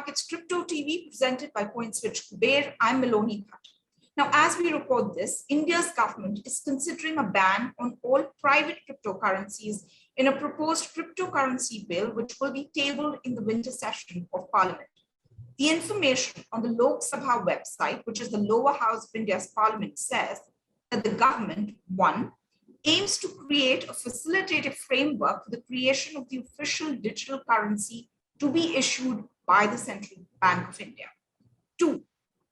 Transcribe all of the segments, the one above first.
Markets Crypto TV presented by CoinSwitch Kuber. I'm Meloni Bhatt. Now, as we record this, India's government is considering a ban on all private cryptocurrencies in a proposed cryptocurrency bill, which will be tabled in the winter session of Parliament. The information on the Lok Sabha website, which is the lower house of India's parliament, says that the government, one, aims to create a facilitative framework for the creation of the official digital currency to be issued by the Central Bank of India. Two,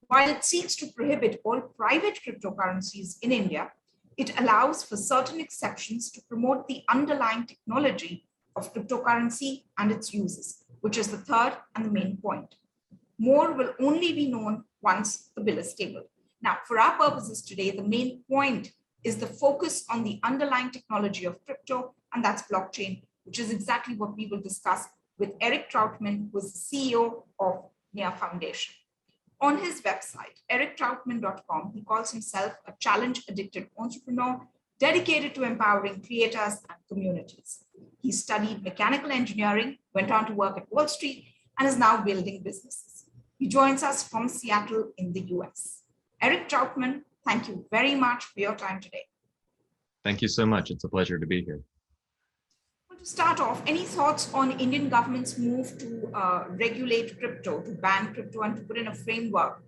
while it seeks to prohibit all private cryptocurrencies in India, it allows for certain exceptions to promote the underlying technology of cryptocurrency and its uses, which is the third and the main point. More will only be known once the bill is tabled. Now, for our purposes today, the main point is the focus on the underlying technology of crypto, and that's blockchain, which is exactly what we will discuss with Eric Troutman, who is the CEO of NEA Foundation. On his website, erictroutman.com, he calls himself a challenge-addicted entrepreneur dedicated to empowering creators and communities. He studied mechanical engineering, went on to work at Wall Street, and is now building businesses. He joins us from Seattle in the US. Eric Troutman, thank you very much for your time today. Thank you so much. It's a pleasure to be here. Well, to start off, any thoughts on Indian government's move to regulate crypto, to ban crypto, and to put in a framework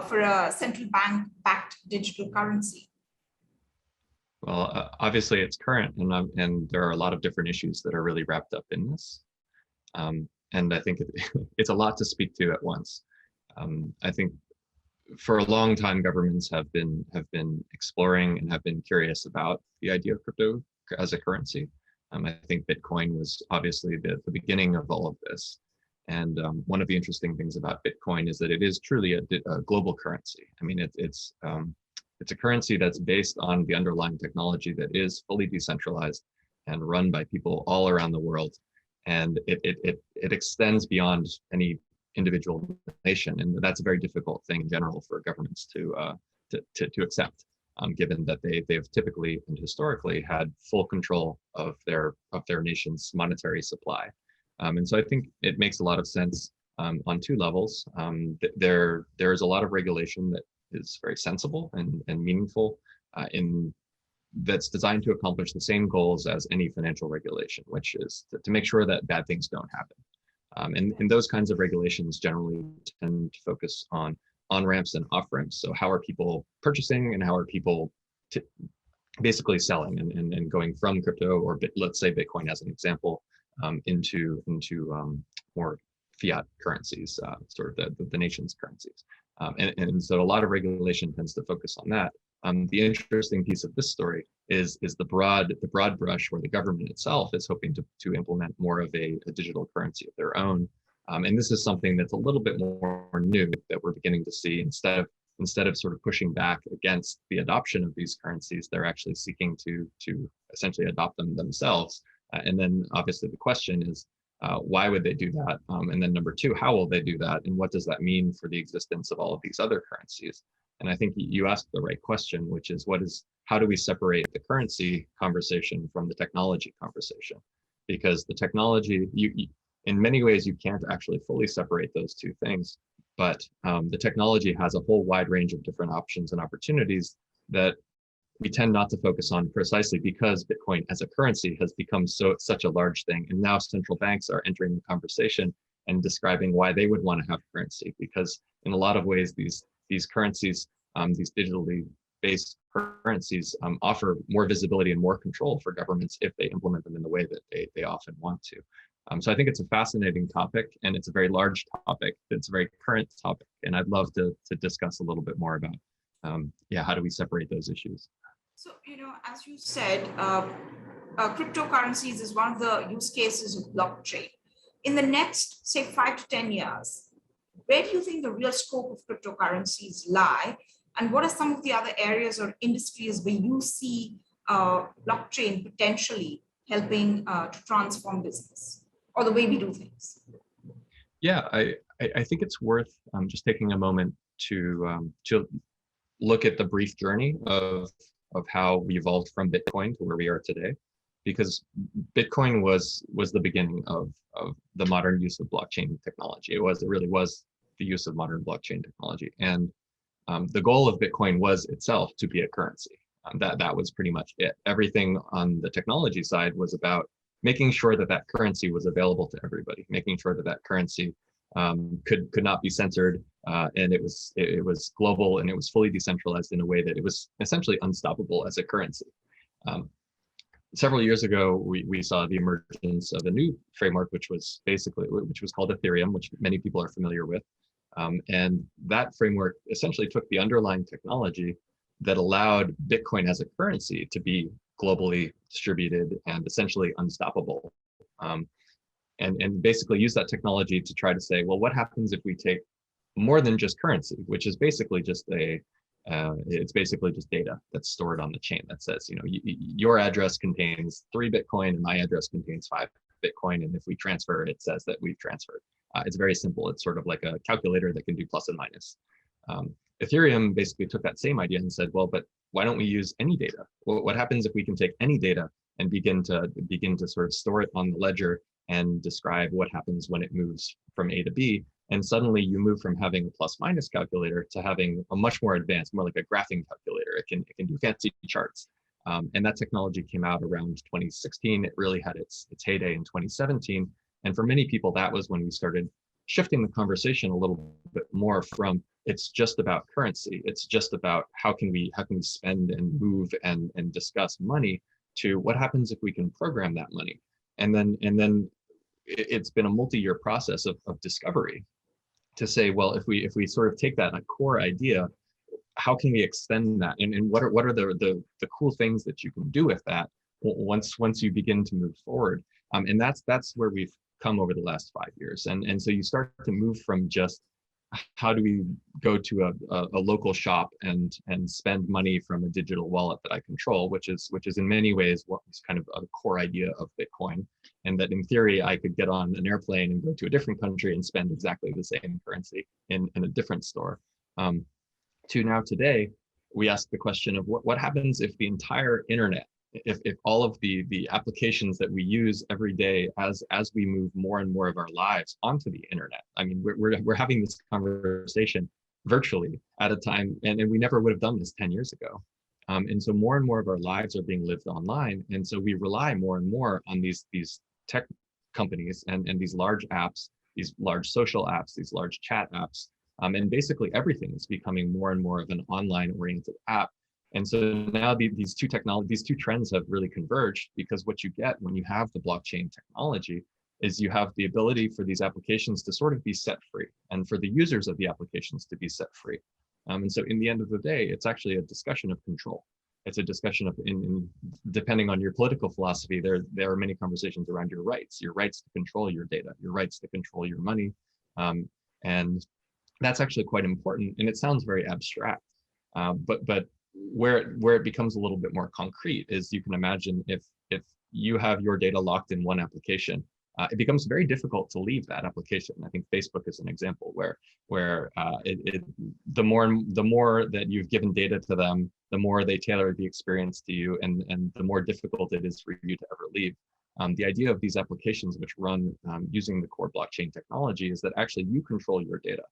for a central bank-backed digital currency? Well, obviously it's current, and there are a lot of different issues that are really wrapped up in this. And I think it's a lot to speak to at once. I think for a long time, governments have been exploring and have been curious about the idea of crypto as a currency. I think Bitcoin was obviously the beginning of all of this. And one of the interesting things about Bitcoin is that it is truly a global currency. I mean, it's a currency that's based on the underlying technology that is fully decentralized and run by people all around the world. And it extends beyond any individual nation, and that's a very difficult thing in general for governments to accept, given that they've typically and historically had full control of their nation's monetary supply. And so I think it makes a lot of sense on two levels. There's a lot of regulation that is very sensible and meaningful that's designed to accomplish the same goals as any financial regulation, which is to make sure that bad things don't happen. And those kinds of regulations generally tend to focus on on-ramps and off-ramps. So how are people purchasing and how are people basically selling and going from crypto, or let's say Bitcoin as an example, into more fiat currencies, sort of the nation's currencies. And so a lot of regulation tends to focus on that. The interesting piece of this story is the broad brush where the government itself is hoping to implement more of a digital currency of their own. And this is something that's a little bit more new that we're beginning to see. Instead of sort of pushing back against the adoption of these currencies, they're actually seeking to essentially adopt them themselves. And then obviously the question is, why would they do that? And then number two, how will they do that? And what does that mean for the existence of all of these other currencies? And I think you asked the right question, which is how do we separate the currency conversation from the technology conversation? Because the technology, in many ways, you can't actually fully separate those two things, but the technology has a whole wide range of different options and opportunities that we tend not to focus on precisely because Bitcoin as a currency has become such a large thing. And now central banks are entering the conversation and describing why they would want to have currency, because in a lot of ways, these currencies, these digitally based currencies offer more visibility and more control for governments if they implement them in the way that they often want to. So I think it's a fascinating topic, and it's a very large topic. It's a very current topic, and I'd love to discuss a little bit more about, how do we separate those issues? So, as you said, cryptocurrencies is one of the use cases of blockchain. In the next, say, 5 to 10 years, where do you think the real scope of cryptocurrencies lie? And what are some of the other areas or industries where you see blockchain potentially helping to transform business or the way we do things? Yeah, I think it's worth just taking a moment to look at the brief journey of how we evolved from Bitcoin to where we are today. because Bitcoin was the beginning of the modern use of blockchain technology. It really was the use of modern blockchain technology. And the goal of Bitcoin was itself to be a currency. That was pretty much it. Everything on the technology side was about making sure that that currency was available to everybody, making sure that that currency could not be censored, and it was global, and it was fully decentralized in a way that it was essentially unstoppable as a currency. Several years ago, we saw the emergence of a new framework, which was called Ethereum, which many people are familiar with. And that framework essentially took the underlying technology that allowed Bitcoin as a currency to be globally distributed and essentially unstoppable. And basically use that technology to try to say, well, what happens if we take more than just currency, which is basically just it's basically just data that's stored on the chain that says, your address contains 3 Bitcoin and my address contains 5 Bitcoin. And if we transfer, it says that we've transferred. It's very simple. It's sort of like a calculator that can do plus and minus. Ethereum basically took that same idea and said, well, but why don't we use any data? Well, what happens if we can take any data and begin to sort of store it on the ledger and describe what happens when it moves from A to B? And suddenly you move from having a plus minus calculator to having a much more advanced, more like a graphing calculator. It can do fancy charts. And that technology came out around 2016. It really had its heyday in 2017. And for many people, that was when we started shifting the conversation a little bit more from it's just about currency. It's just about how can we spend and move and discuss money, to what happens if we can program that money. And then it's been a multi-year process of discovery to say, well, if we sort of take that core idea, how can we extend that? And what are the cool things that you can do with that once you begin to move forward? And that's where we've come over the last 5 years. And so you start to move from just how do we go to a local shop and spend money from a digital wallet that I control, which is in many ways what was kind of a core idea of Bitcoin, and that in theory I could get on an airplane and go to a different country and spend exactly the same currency in a different store. To now today, we ask the question of what happens if the entire internet, if all of the applications that we use every day as we move more and more of our lives onto the internet. I mean, we're having this conversation virtually at a time, and we never would have done this 10 years ago. And so more and more of our lives are being lived online. And so we rely more and more on these tech companies and these large apps, these large social apps, these large chat apps. And basically everything is becoming more and more of an online oriented app. And so now these two trends have really converged, because what you get when you have the blockchain technology is you have the ability for these applications to sort of be set free, and for the users of the applications to be set free. And so in the end of the day, it's actually a discussion of control. It's a discussion of, depending on your political philosophy, there are many conversations around your rights to control your data, your rights to control your money. And that's actually quite important. And it sounds very abstract, but where it becomes a little bit more concrete is, you can imagine if you have your data locked in one application, it becomes very difficult to leave that application. I think Facebook is an example where the more that you've given data to them, the more they tailor the experience to you, and the more difficult it is for you to ever leave. The idea of these applications which run using the core blockchain technology is that actually you control your data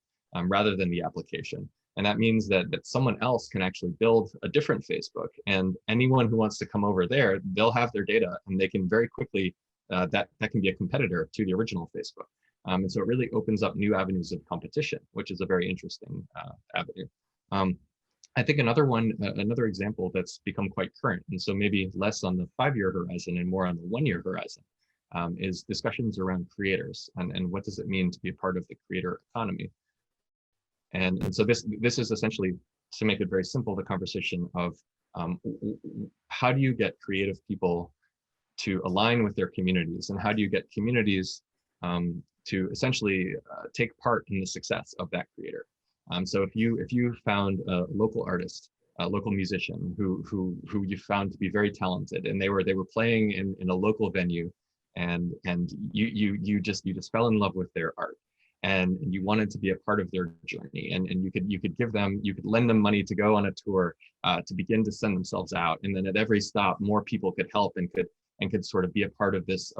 rather than the application. And that means that someone else can actually build a different Facebook, and anyone who wants to come over there, they'll have their data, and they can very quickly, that can be a competitor to the original Facebook. And so it really opens up new avenues of competition, which is a very interesting avenue. I think another example that's become quite current, and so maybe less on the 5-year horizon and more on the 1-year horizon, is discussions around creators and what does it mean to be a part of the creator economy. And so this is essentially, to make it very simple, the conversation of how do you get creative people to align with their communities, and how do you get communities to essentially take part in the success of that creator. So if you found a local artist, a local musician who you found to be very talented, and they were playing in a local venue, and you just fell in love with their art, and you wanted to be a part of their journey, and you could lend them money to go on a tour, to begin to send themselves out, and then at every stop more people could help and and could sort of be a part of this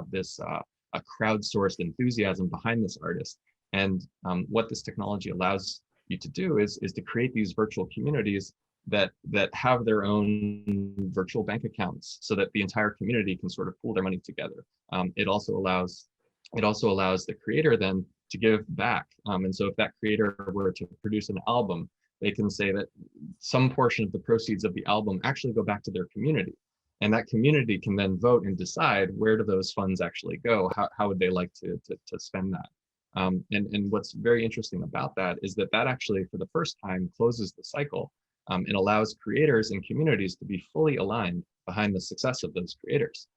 a crowdsourced enthusiasm behind this artist. And what this technology allows you to do is to create these virtual communities that have their own virtual bank accounts, so that the entire community can sort of pool their money together. It also allows the creator then to give back. And so if that creator were to produce an album, they can say that some portion of the proceeds of the album actually go back to their community. And that community can then vote and decide where do those funds actually go? How would they like to spend that? And what's very interesting about that is that actually, for the first time, closes the cycle and allows creators and communities to be fully aligned behind the success of those creators.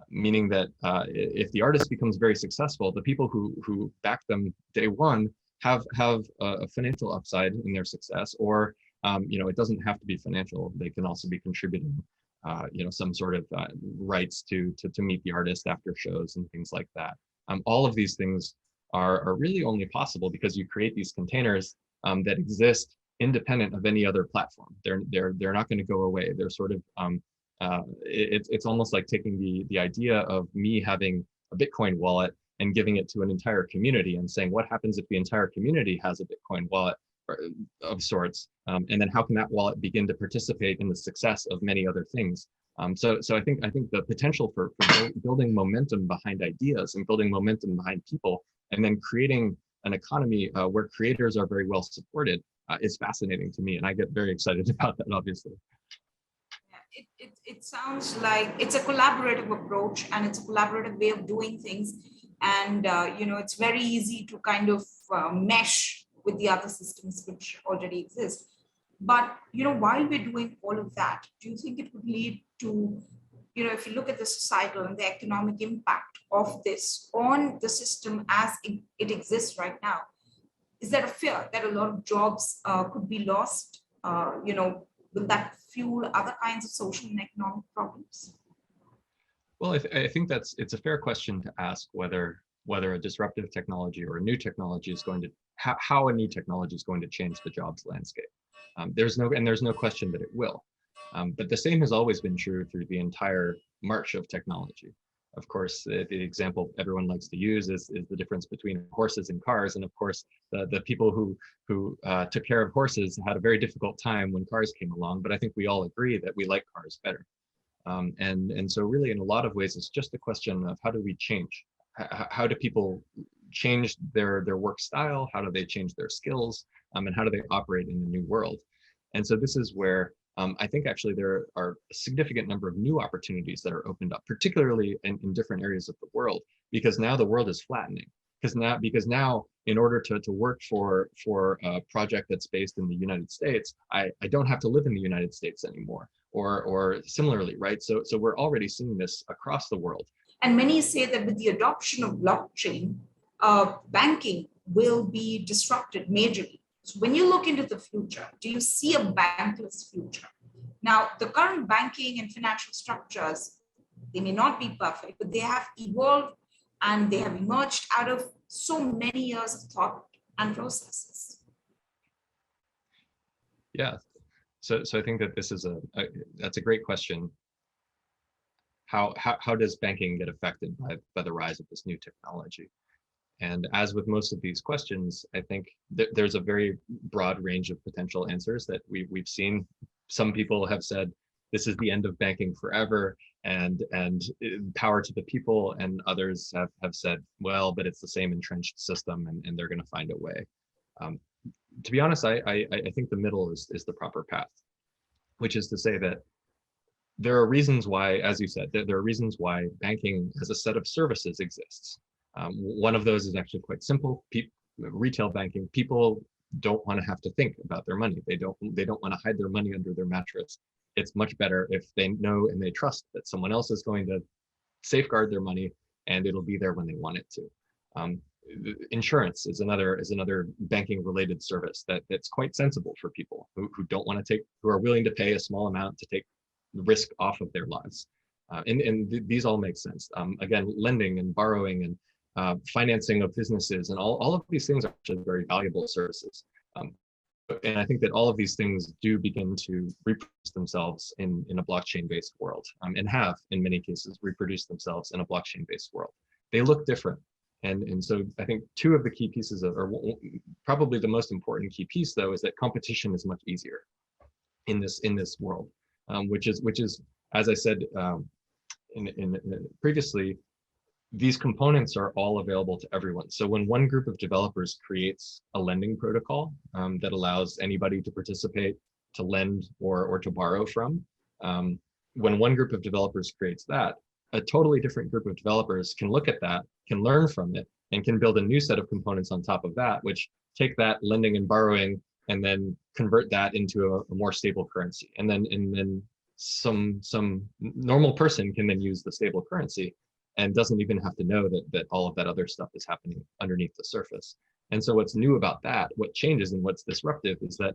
Meaning that if the artist becomes very successful, the people who back them day one have a financial upside in their success, or it doesn't have to be financial. They can also be contributing some sort of rights to meet the artist after shows and things like that. All of these things are really only possible because you create these containers that exist independent of any other platform. They're not going to go away. They're sort of it's almost like taking the idea of me having a Bitcoin wallet and giving it to an entire community and saying, what happens if the entire community has a Bitcoin wallet of sorts? And then how can that wallet begin to participate in the success of many other things? So I think the potential for building momentum behind ideas and building momentum behind people, and then creating an economy where creators are very well supported is fascinating to me, and I get very excited about that, obviously. It sounds like it's a collaborative approach, and it's a collaborative way of doing things. And, it's very easy to kind of mesh with the other systems which already exist. But, while we're doing all of that, do you think it would lead to, if you look at the societal and the economic impact of this on the system as it exists right now, is there a fear that a lot of jobs could be lost? Will that fuel other kinds of social and economic problems? Well, I think it's a fair question to ask whether a disruptive technology or a new technology is going to, how a new technology is going to change the jobs landscape. There's no question that it will. But the same has always been true through the entire march of technology. Of course, the example everyone likes to use is the difference between horses and cars. And of course, the people who took care of horses had a very difficult time when cars came along. But I think we all agree that we like cars better. And so really, in a lot of ways, it's just a question of how do we change? How do people change their work style? How do they change their skills? And how do they operate in the new world? And so this is where I think actually there are a significant number of new opportunities that are opened up, particularly in different areas of the world, because now the world is flattening. Because now, in order to work for a project that's based in the United States, I don't have to live in the United States anymore, or similarly, right? So we're already seeing this across the world. And many say that with the adoption of blockchain, banking will be disrupted majorly. So when you look into the future, do you see a bankless future? Now, the current banking and financial structures, they may not be perfect, but they have evolved and they have emerged out of so many years of thought and processes. Yeah, so I think that this is that's a great question. How does banking get affected by the rise of this new technology? And as with most of these questions, I think there's a very broad range of potential answers that we've seen. Some people have said this is the end of banking forever, and power to the people, and others have said, well, but it's the same entrenched system, and they're going to find a way. To be honest, I think the middle is the proper path, which is to say that there are reasons why, as you said, there are reasons why banking as a set of services exists. One of those is actually quite simple. Retail banking, people don't want to have to think about their money. They don't want to hide their money under their mattress. It's much better if they know and they trust that someone else is going to safeguard their money and it'll be there when they want it to. Insurance is another banking related service that's quite sensible for people who don't want to who are willing to pay a small amount to take the risk off of their lives. And these all make sense. Again, lending and borrowing and financing of businesses and all of these things are actually very valuable services. and I think that all of these things do begin to reproduce themselves in a blockchain-based world, and have, in many cases, reproduced themselves in a blockchain-based world. They look different. And so I think two of the key pieces of, or probably the most important key piece, though, is that competition is much easier in this world, which is, as I said previously, these components are all available to everyone. So when one group of developers creates a lending protocol that allows anybody to participate, to lend or to borrow from, when one group of developers creates that, a totally different group of developers can look at that, can learn from it, and can build a new set of components on top of that, which take that lending and borrowing and then convert that into a more stable currency. And then some normal person can then use the stable currency and doesn't even have to know that all of that other stuff is happening underneath the surface. And so what's new about that, what changes and what's disruptive, is that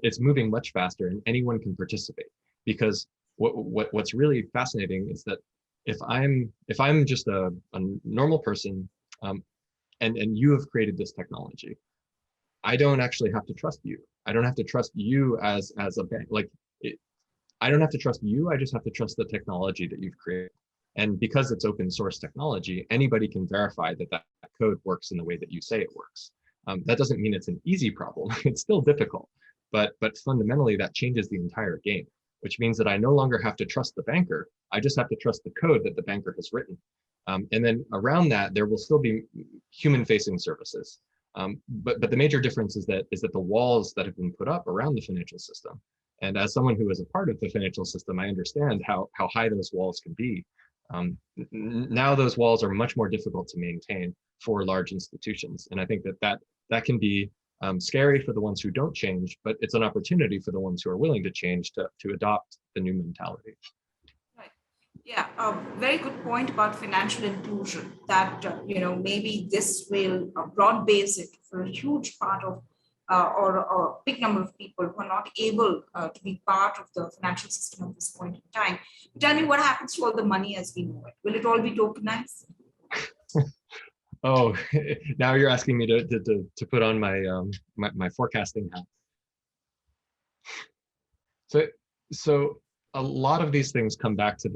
it's moving much faster and anyone can participate. Because what's really fascinating is that if I'm just a normal person, and you have created this technology, I don't actually have to trust you. I don't have to trust you as a bank. I don't have to trust you. I just have to trust the technology that you've created. And because it's open source technology, anybody can verify that code works in the way that you say it works. That doesn't mean it's an easy problem. It's still difficult, but fundamentally that changes the entire game, which means that I no longer have to trust the banker. I just have to trust the code that the banker has written. And then around that, there will still be human-facing services. But the major difference is that the walls that have been put up around the financial system, and as someone who is a part of the financial system, I understand how high those walls can be. Now those walls are much more difficult to maintain for large institutions. And I think that can be scary for the ones who don't change, but it's an opportunity for the ones who are willing to change to adopt the new mentality. Right. Yeah, a very good point about financial inclusion, that maybe this will broad base it for a huge part of or a big number of people who are not able to be part of the financial system at this point in time. Tell me, what happens to all the money as we know it? Will it all be tokenized? Oh, now you're asking me to put on my forecasting hat. So a lot of these things come back to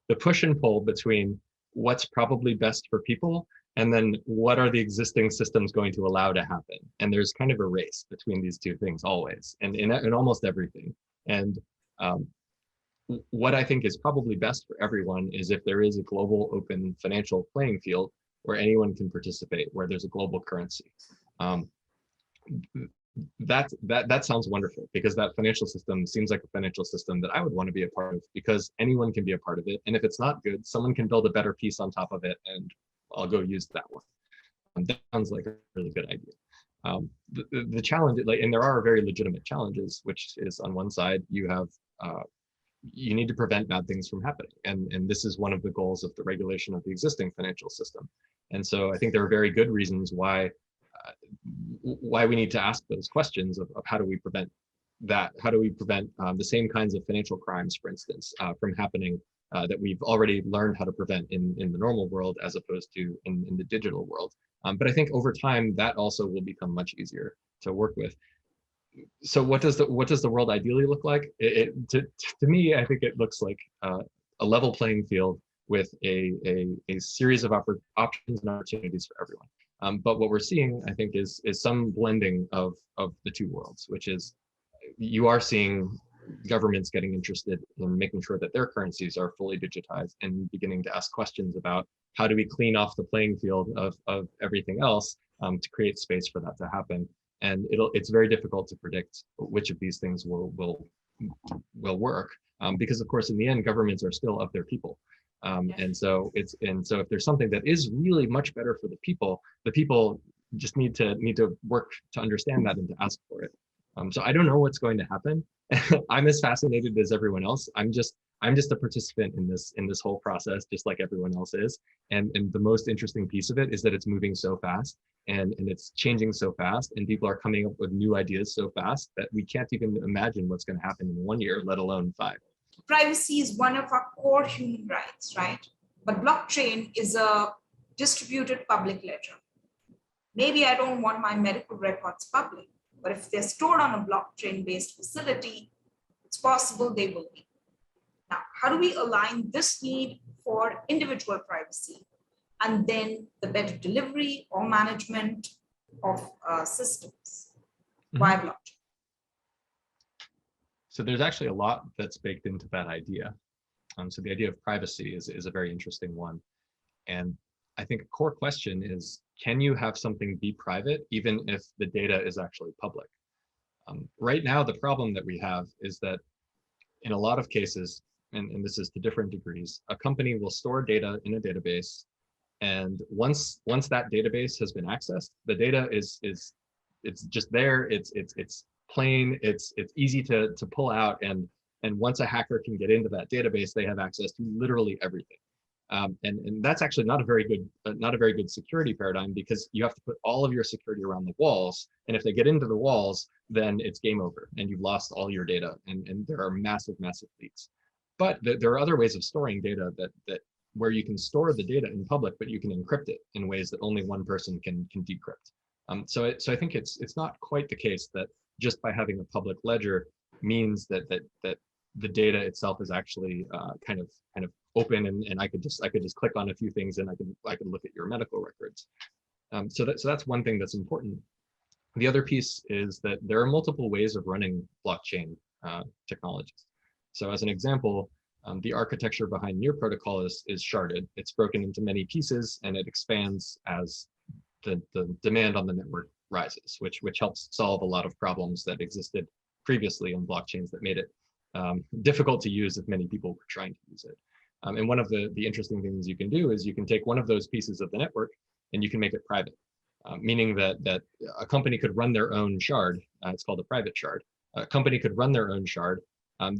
the push and pull between what's probably best for people and then what are the existing systems going to allow to happen. And there's kind of a race between these two things always, and in almost everything. And what I think is probably best for everyone is if there is a global open financial playing field where anyone can participate, where there's a global currency. That sounds wonderful, because that financial system seems like a financial system that I would want to be a part of, because anyone can be a part of it. And if it's not good, someone can build a better piece on top of it, and I'll go use that one. That sounds like a really good idea. The challenge, and there are very legitimate challenges, which is on one side, you need to prevent bad things from happening. And this is one of the goals of the regulation of the existing financial system. And so I think there are very good reasons why we need to ask those questions of how do we prevent that? How do we prevent the same kinds of financial crimes, for instance, from happening that we've already learned how to prevent in the normal world as opposed to in the digital world. But I think over time that also will become much easier to work with. So what does the world ideally look like? To me, I think it looks like a level playing field with a series of options and opportunities for everyone. But what we're seeing, I think, is some blending of the two worlds, which is you are seeing governments getting interested in making sure that their currencies are fully digitized and beginning to ask questions about how do we clean off the playing field of everything else to create space for that to happen. And it's very difficult to predict which of these things will work, because of course in the end governments are still of their people. And so if there's something that is really much better for the people just need to work to understand that and to ask for it. So I don't know what's going to happen. I'm as fascinated as everyone else. I'm just a participant in this whole process, just like everyone else is. And the most interesting piece of it is that it's moving so fast and it's changing so fast, and people are coming up with new ideas so fast that we can't even imagine what's going to happen in 1 year, let alone 5. Privacy is one of our core human rights, right? But blockchain is a distributed public ledger. Maybe I don't want my medical records public, But if they're stored on a blockchain-based facility, it's possible they will be. Now, how do we align this need for individual privacy and then the better delivery or management of systems via blockchain? So there's actually a lot that's baked into that idea. So the idea of privacy is a very interesting one. And I think a core question is, can you have something be private even if the data is actually public? Right now, the problem that we have is that in a lot of cases, and this is to different degrees, a company will store data in a database. And once that database has been accessed, the data is it's just there. It's plain. It's easy to pull out. And once a hacker can get into that database, they have access to literally everything. And that's actually not a very good security paradigm, because you have to put all of your security around the walls. And if they get into the walls, then it's game over and you've lost all your data. And there are massive leaks. But there are other ways of storing data that where you can store the data in public, but you can encrypt it in ways that only one person can decrypt. So I think it's not quite the case that just by having a public ledger means that the data itself is actually kind of open, and I could just click on a few things and I could look at your medical records. So that's one thing that's important. The other piece is that there are multiple ways of running blockchain technologies. So as an example, the architecture behind Near protocol is sharded. It's broken into many pieces and it expands as the demand on the network rises, which helps solve a lot of problems that existed previously in blockchains that made it difficult to use if many people were trying to use it. And one of the interesting things you can do is you can take one of those pieces of the network and you can make it private, meaning that a company could run their own shard. It's called a private shard. A company could run their own shard.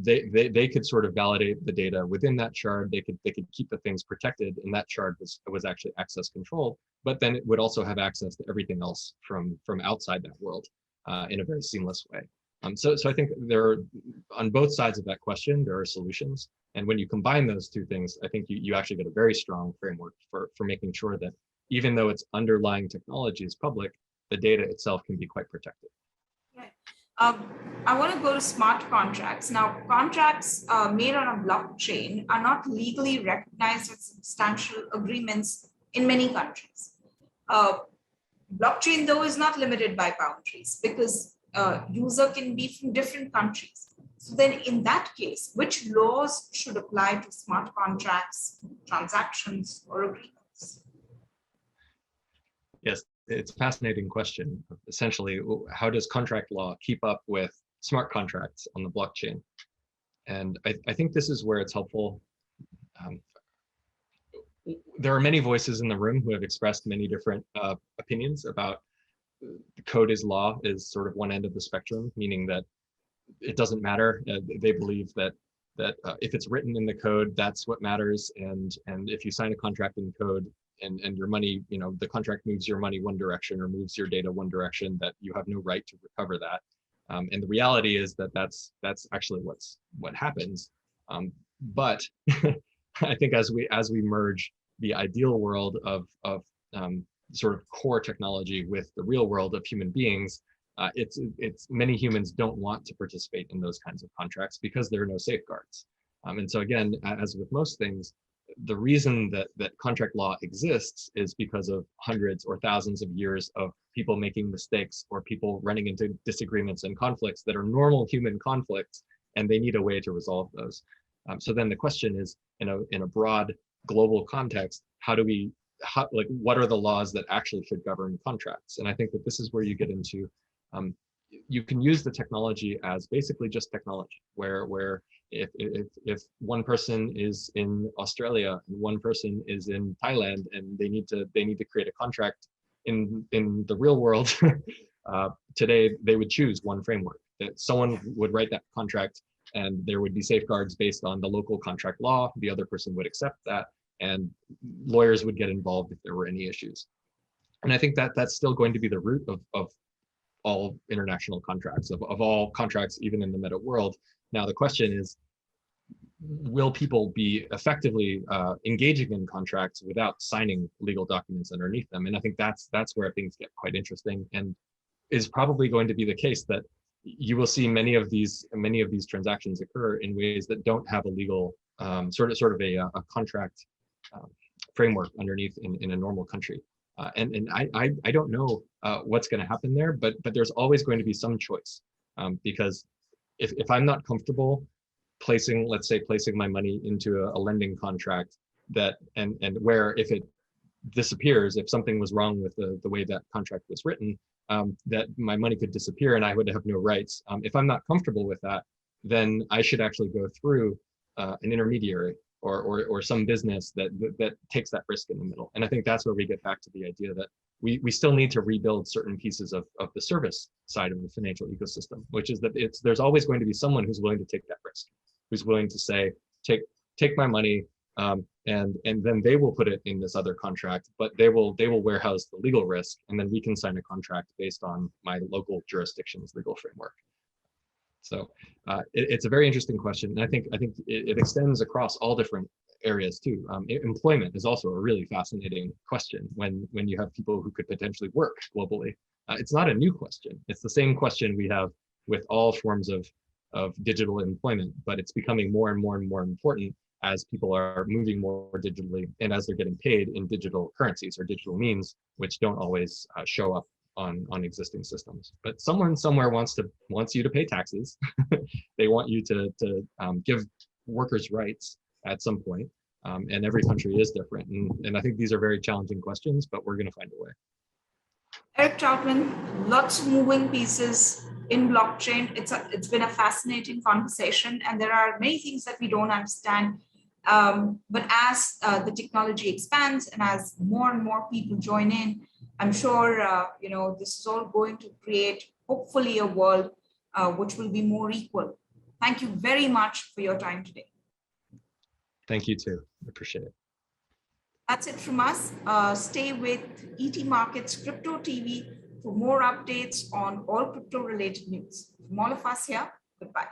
They could sort of validate the data within that shard. They could keep the things protected, and that shard was actually access controlled. But then it would also have access to everything else from outside that world in a very seamless way. So I think on both sides of that question, there are solutions. And when you combine those two things, I think you actually get a very strong framework for making sure that even though its underlying technology is public, the data itself can be quite protected. Right. I want to go to smart contracts. Now, contracts made on a blockchain are not legally recognized as substantial agreements in many countries. Blockchain, though, is not limited by boundaries because user can be from different countries. So then in that case, which laws should apply to smart contracts, transactions, or agreements? Yes, it's a fascinating question. Essentially, how does contract law keep up with smart contracts on the blockchain? And I think this is where it's helpful. There are many voices in the room who have expressed many different opinions about code is law is sort of one end of the spectrum, meaning that it doesn't matter. They believe that if it's written in the code, that's what matters. And if you sign a contract in code and your money, the contract moves your money one direction or moves your data one direction, that you have no right to recover that. And the reality is that that's actually what happens. But I think as we merge the ideal world of sort of core technology with the real world of human beings, it's many humans don't want to participate in those kinds of contracts because there are no safeguards. And so again, as with most things, the reason that contract law exists is because of hundreds or thousands of years of people making mistakes or people running into disagreements and conflicts that are normal human conflicts, and they need a way to resolve those. So then the question is, in a broad global context, what are the laws that actually should govern contracts? And I think that this is where you get into, you can use the technology as basically just technology, where if one person is in Australia and one person is in Thailand and they need to create a contract in the real world, today they would choose one framework. That someone would write that contract and there would be safeguards based on the local contract law. The other person would accept that, and lawyers would get involved if there were any issues. And I think that that's still going to be the root of all international contracts, of all contracts, even in the meta world. Now, the question is, will people be effectively engaging in contracts without signing legal documents underneath them? And I think that's where things get quite interesting. And is probably going to be the case that you will see many of these transactions occur in ways that don't have a legal sort of a contract framework underneath in a normal country. And I don't know what's going to happen there, but there's always going to be some choice, because if I'm not comfortable placing my money into a lending contract that and where if it disappears, if something was wrong with the way that contract was written, that my money could disappear and I would have no rights. If I'm not comfortable with that, then I should actually go through an intermediary or some business that takes that risk in the middle. And I think that's where we get back to the idea that we still need to rebuild certain pieces of the service side of the financial ecosystem, which is that there's always going to be someone who's willing to take that risk, who's willing to say, take my money, and then they will put it in this other contract, but they will warehouse the legal risk, and then we can sign a contract based on my local jurisdiction's legal framework. So it's a very interesting question, and I think it extends across all different areas too. Employment is also a really fascinating question when you have people who could potentially work globally. It's not a new question. It's the same question we have with all forms of digital employment, but it's becoming more and more and more important as people are moving more digitally and as they're getting paid in digital currencies or digital means, which don't always show up on existing systems. But someone somewhere wants you to pay taxes. They want you to give workers rights at some point. And every country is different. And I think these are very challenging questions, but we're going to find a way. Eric Troutman, lots of moving pieces in blockchain. It's been a fascinating conversation, and there are many things that we don't understand. But as the technology expands and as more and more people join in, I'm sure this is all going to create, hopefully, a world which will be more equal. Thank you very much for your time today. Thank you too. I appreciate it. That's it from us. Stay with ET Markets Crypto TV for more updates on all crypto related news. From all of us here, goodbye.